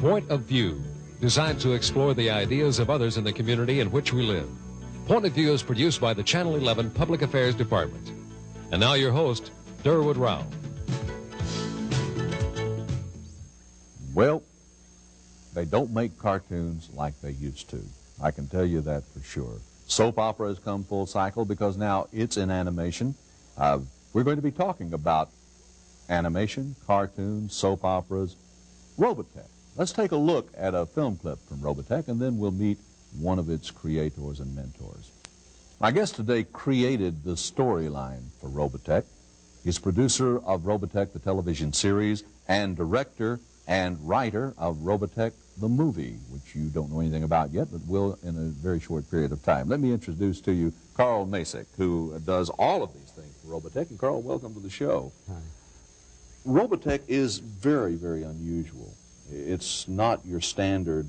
Point of View, designed to explore the ideas of others in the community in which we live. Point of View is produced by the Channel 11 Public Affairs Department. And now your host, Durwood Rao. Well, they don't make cartoons like they used to. I can tell you that for sure. Soap opera has come full cycle because now it's in animation. We're going to be talking about animation, cartoons, soap operas, Robotech. Let's take a look at a film clip from Robotech, and then we'll meet one of its creators and mentors. My guest today created the storyline for Robotech. He's producer of Robotech, the television series, and director and writer of Robotech, the movie, which you don't know anything about yet, but will in a very short period of time. Let me introduce to you Carl Macek, who does all of these things for Robotech. And Carl, welcome to the show. Hi. Robotech is very, very unusual. It's not your standard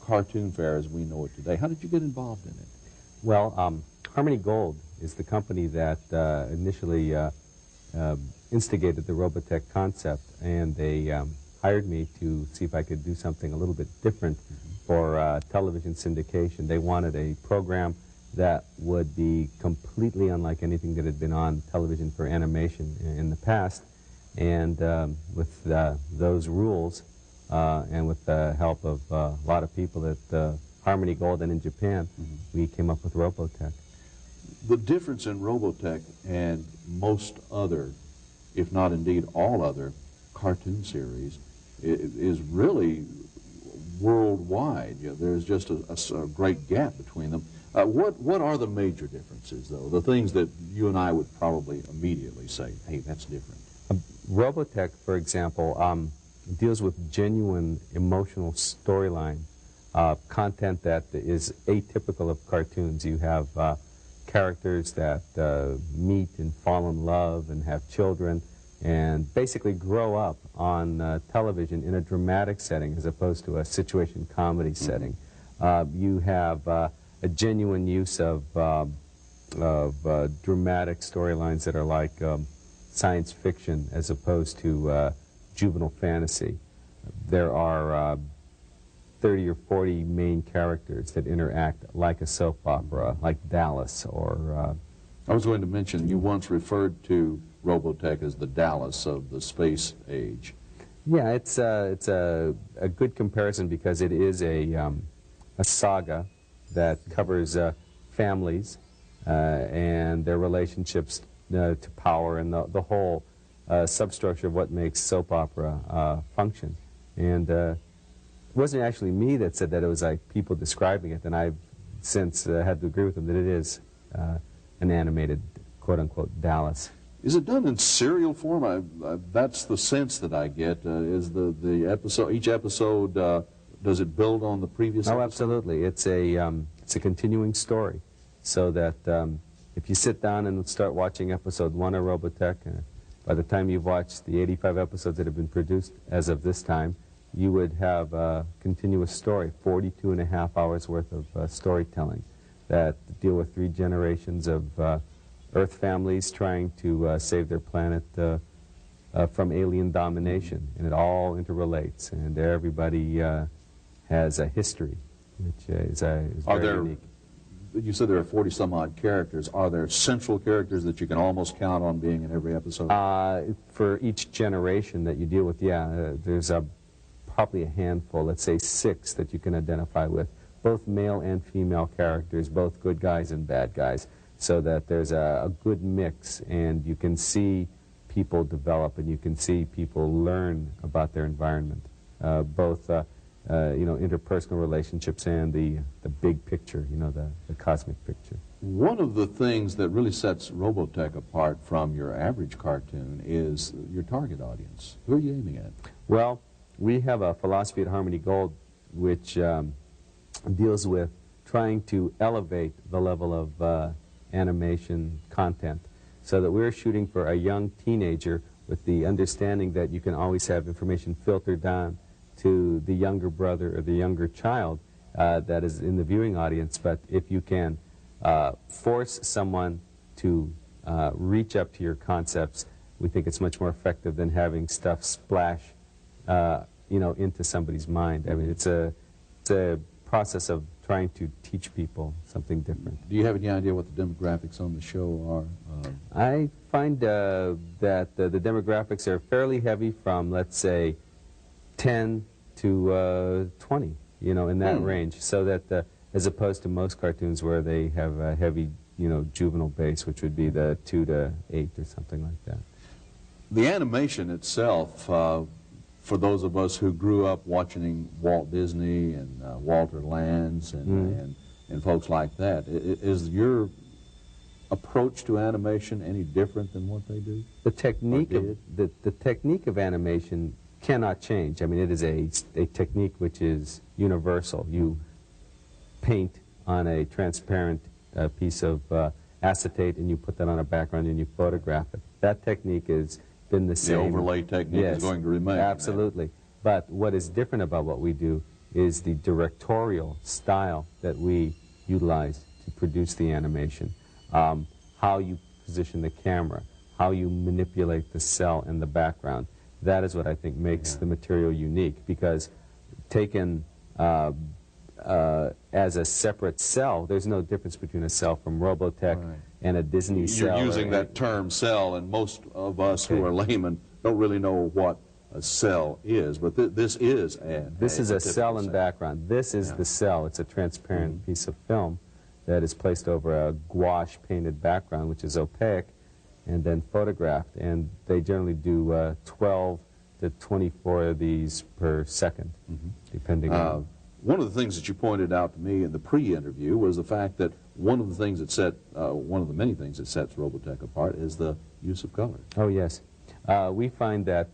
cartoon fare as we know it today. How did you get involved in it? Well, Harmony Gold is the company that initially instigated the Robotech concept, and they hired me to see if I could do something a little bit different for television syndication. They wanted a program that would be completely unlike anything that had been on television for animation in the past. And with those rules, and with the help of a lot of people at Harmony Gold and in Japan, we came up with Robotech. The difference in Robotech and most other, if not indeed all other, cartoon series is really worldwide. You know, there's just a great gap between them. What are the major differences, though? The things that you and I would probably immediately say, hey, that's different. Robotech, for example, deals with genuine emotional storyline, content that is atypical of cartoons. You have characters that meet and fall in love and have children and basically grow up on television in a dramatic setting as opposed to a situation comedy setting. You have a genuine use of dramatic storylines that are like science fiction as opposed to juvenile fantasy. There are 30 or 40 main characters that interact like a soap opera, like Dallas or... I was going to mention, you once referred to Robotech as the Dallas of the space age. Yeah, it's a good comparison because it is a saga that covers families and their relationships to power and the whole substructure of what makes soap opera function. And it wasn't actually me that said that, it was like people describing it, and I've since had to agree with them that it is an animated, quote-unquote, Dallas. Is it done in serial form? That's the sense that I get. Is the episode, each episode, does it build on the previous episode? Oh, absolutely. It's a continuing story, so that if you sit down and start watching episode 1 of Robotech, by the time you've watched the 85 episodes that have been produced as of this time, you would have a continuous story, 42 and a half hours worth of storytelling that deal with 3 generations of Earth families trying to save their planet from alien domination. And it all interrelates, and everybody has a history, which is very unique. You said there are 40-some-odd characters. Are there central characters that you can almost count on being in every episode? For each generation that you deal with, yeah, there's probably a handful, let's say 6 that you can identify with, both male and female characters, both good guys and bad guys, so that there's a good mix, and you can see people develop and you can see people learn about their environment, both interpersonal relationships and the big picture, the cosmic picture. One of the things that really sets Robotech apart from your average cartoon is your target audience. Who are you aiming at? Well, we have a philosophy at Harmony Gold which deals with trying to elevate the level of animation content, so that we're shooting for a young teenager with the understanding that you can always have information filtered down to the younger brother or the younger child that is in the viewing audience. But if you can force someone to reach up to your concepts, we think it's much more effective than having stuff splash you know, into somebody's mind. I mean, it's a process of trying to teach people something different. Do you have any idea what the demographics on the show are? I find that the demographics are fairly heavy from, let's say, 10 to 20, you know, in that range. So that as opposed to most cartoons where they have a heavy, you know, juvenile base, which would be the 2 to 8 or something like that. The animation itself, for those of us who grew up watching Walt Disney and Walter Lantz and folks like that, is your approach to animation any different than what they do? The technique the technique of animation cannot change. I mean, it is a technique which is universal. You paint on a transparent piece of acetate and you put that on a background and you photograph it. That technique has been the same. The overlay technique is going to remain. Absolutely. But what is different about what we do is the directorial style that we utilize to produce the animation. How you position the camera, how you manipulate the cell in the background. That is what I think makes the material unique, because taken as a separate cell, there's no difference between a cell from Robotech and a Disney cell. You're using that term cell, and most of us who are laymen don't really know what a cell is, but this is a cell in background. This is the cell. It's a transparent piece of film that is placed over a gouache painted background, which is opaque, and then photographed. And they generally do 12 to 24 of these per second, depending on... One of the things that you pointed out to me in the pre-interview was the fact that one of the things that one of the many things that sets Robotech apart is the use of color. Oh, yes. We find that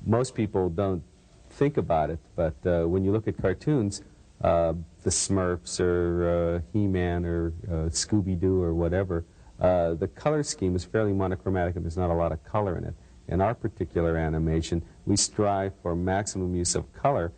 most people don't think about it, but when you look at cartoons, the Smurfs or He-Man or Scooby-Doo or whatever, the color scheme is fairly monochromatic and there's not a lot of color in it. In our particular animation, we strive for maximum use of color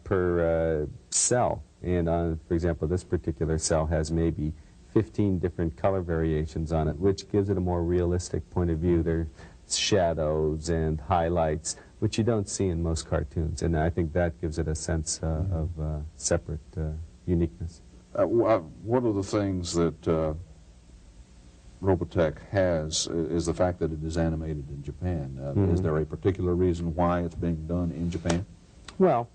per cell. And for example, this particular cell has maybe 15 different color variations on it, which gives it a more realistic point of view. There's shadows and highlights, which you don't see in most cartoons. And I think that gives it a sense of separate uniqueness. One of the things that Robotech has is the fact that it is animated in Japan. Is there a particular reason why it's being done in Japan? Well,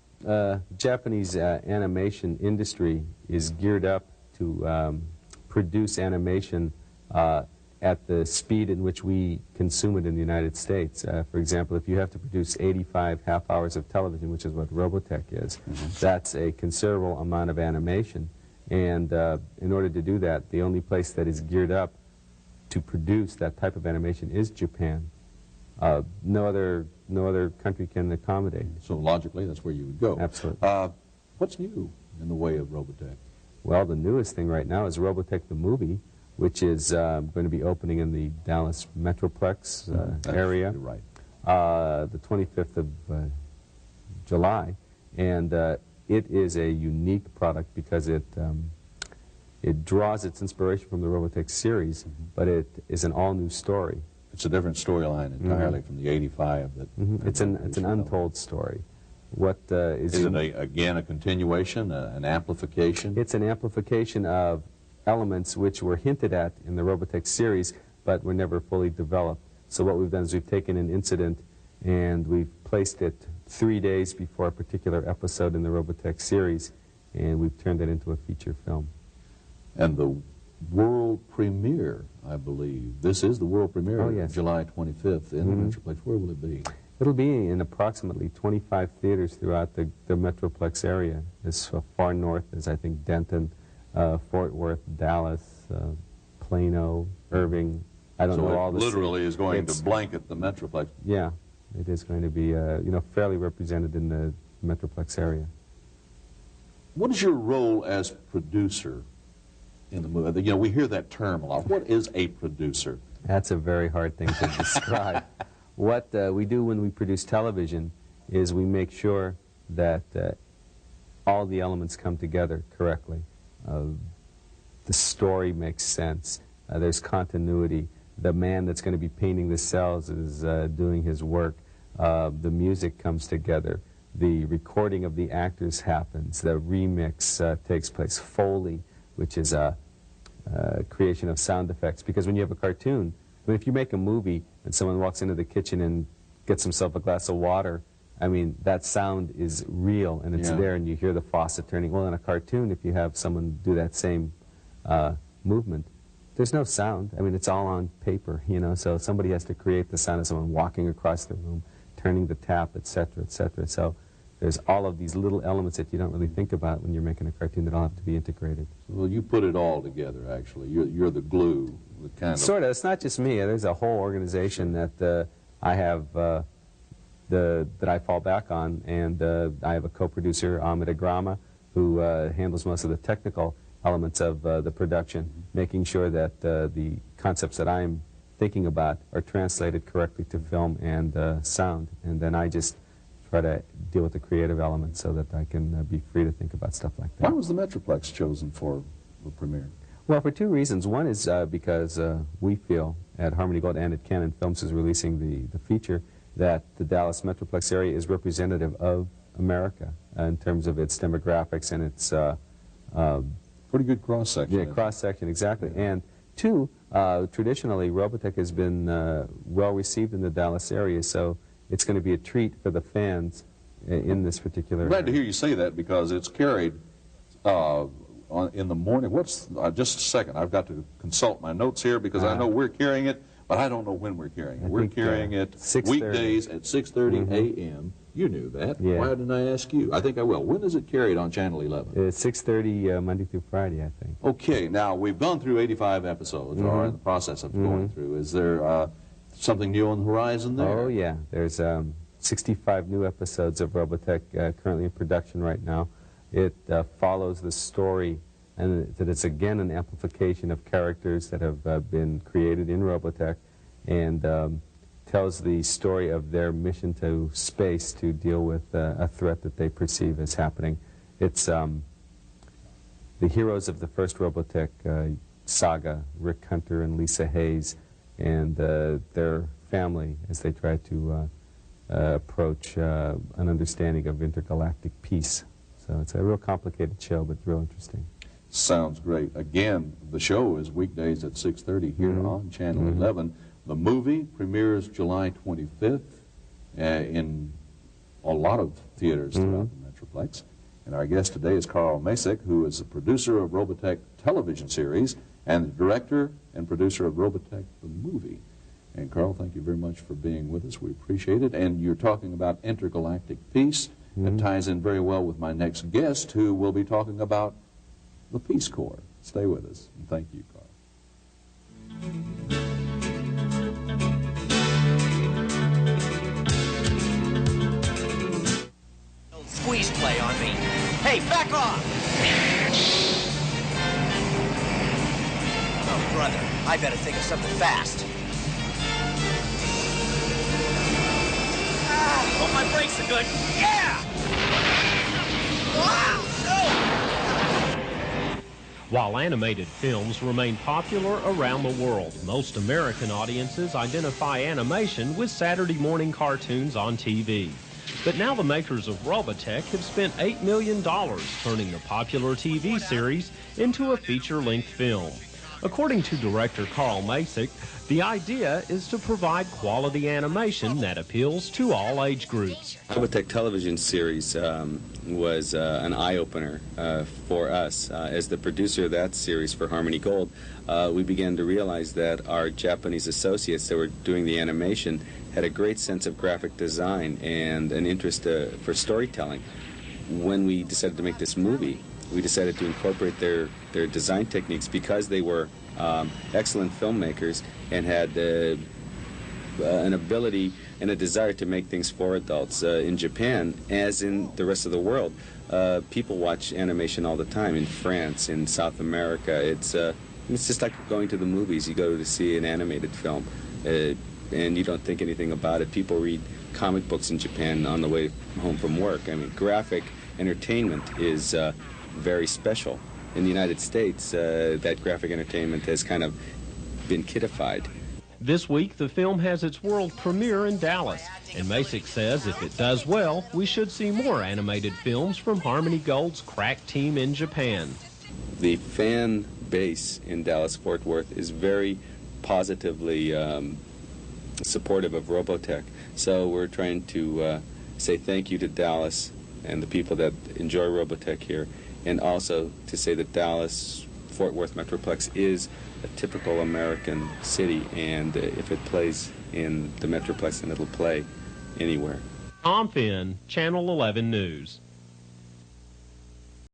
Japanese animation industry is geared up to produce animation at the speed in which we consume it in the United States. For example, if you have to produce 85 half hours of television, which is what Robotech is, that's a considerable amount of animation. And in order to do that, the only place that is geared up to produce that type of animation is Japan. No other country can accommodate. So logically, that's where you would go. Absolutely. What's new in the way of Robotech? Well, the newest thing right now is Robotech the movie, which is going to be opening in the Dallas Metroplex area, right. The 25th of July. And it is a unique product because it draws its inspiration from the Robotech series, but it is an all-new story. It's a different storyline entirely from the 85 that... It's an untold story. What is it, again, a continuation, an amplification? It's an amplification of elements which were hinted at in the Robotech series, but were never fully developed. So what we've done is we've taken an incident and we've placed it 3 days before a particular episode in the Robotech series, and we've turned it into a feature film. And the world premiere, I believe, this is the world premiere, July 25th in the Metroplex. Where will it be? It'll be in approximately 25 theaters throughout the Metroplex area, as far north as, I think, Denton, Fort Worth, Dallas, Plano, Irving. I don't know all the cities. Literally is going to blanket the Metroplex. Yeah, it is going to be, fairly represented in the Metroplex area. What is your role as producer in the movie? You know, we hear that term a lot. What is a producer? That's a very hard thing to describe. What we do when we produce television is we make sure that all the elements come together correctly. The story makes sense. There's continuity. The man that's going to be painting the cells is doing his work. The music comes together. the recording of the actors happens, the remix takes place, Foley, which is a creation of sound effects. Because when you have a cartoon, I mean, if you make a movie and someone walks into the kitchen and gets himself a glass of water, I mean, that sound is real, and it's there, and you hear the faucet turning. Well, in a cartoon, if you have someone do that same movement, there's no sound. I mean, it's all on paper, you know, so somebody has to create the sound of someone walking across the room, turning the tap, etc., etc. So there's all of these little elements that you don't really think about when you're making a cartoon that all have to be integrated. Well, you put it all together, actually. You're the glue, the kind of... Sort of. It's not just me. There's a whole organization that I have, that I fall back on, and I have a co-producer, Ahmed Agrama, who handles most of the technical elements of the production, making sure that the concepts that I'm thinking about are translated correctly to film and sound, and then I just try to deal with the creative elements so that I can be free to think about stuff like that. Why was the Metroplex chosen for the premiere? Well, for two reasons. One is because we feel at Harmony Gold and at Canon Films is releasing the feature that the Dallas Metroplex area is representative of America in terms of its demographics and its... pretty good cross-section. Yeah, cross-section, exactly. Yeah. And two, traditionally, Robotech has been well-received in the Dallas area, so it's going to be a treat for the fans in this particular area. Glad to hear you say that, because it's carried in the morning. What's just a second, I've got to consult my notes here, because I know we're carrying it, but I don't know when we're carrying it. We're carrying it weekdays at 6:30 a.m. You knew that. Yeah. Why didn't I ask you? I think I will. When is it carried on Channel 11? It's 6:30 Monday through Friday, I think. Okay, now we've gone through 85 episodes, or are in the process of going through. Is there something new on the horizon there? Oh, yeah. There's 65 new episodes of Robotech currently in production right now. It follows the story, and that it's again an amplification of characters that have been created in Robotech, and tells the story of their mission to space to deal with a threat that they perceive as happening. It's the heroes of the first Robotech saga, Rick Hunter and Lisa Hayes, and their family as they try to approach an understanding of intergalactic peace. So it's a real complicated show, but real interesting. Sounds great. Again, the show is weekdays at 6:30 here on Channel 11. The movie premieres July 25th in a lot of theaters throughout the Metroplex. And our guest today is Carl Macek, who is the producer of Robotech television series and the director and producer of Robotech the movie. And Carl, thank you very much for being with us. We appreciate it. And you're talking about intergalactic peace. That ties in very well with my next guest, who will be talking about the Peace Corps. Stay with us. And thank you, Carl. Squeeze play on me. Hey, back off! Oh, brother, I better think of something fast. Ah, hope my brakes are good. Yeah! Ah, no! While animated films remain popular around the world, most American audiences identify animation with Saturday morning cartoons on TV. But now the makers of Robotech have spent $8 million turning the popular TV series into a feature-length film. According to director Carl Macek, the idea is to provide quality animation that appeals to all age groups. The Robotech television series was an eye-opener for us. As the producer of that series for Harmony Gold, we began to realize that our Japanese associates that were doing the animation had a great sense of graphic design and an interest for storytelling. When we decided to make this movie, we decided to incorporate their design techniques because they were excellent filmmakers and had an ability and a desire to make things for adults. In Japan, as in the rest of the world, people watch animation all the time. In France, in South America, it's just like going to the movies. You go to see an animated film, and you don't think anything about it. People read comic books in Japan on the way home from work. I mean, graphic entertainment is very special. In the United States, that graphic entertainment has kind of been kiddified. This week, the film has its world premiere in Dallas, and Macek says if it does well, we should see more animated films from Harmony Gold's crack team in Japan. The fan base in Dallas-Fort Worth is very positively supportive of Robotech. So we're trying to say thank you to Dallas and the people that enjoy Robotech here, and also to say that Dallas-Fort Worth Metroplex is a typical American city, and if it plays in the Metroplex, then it'll play anywhere. Tom Finn, Channel 11 News.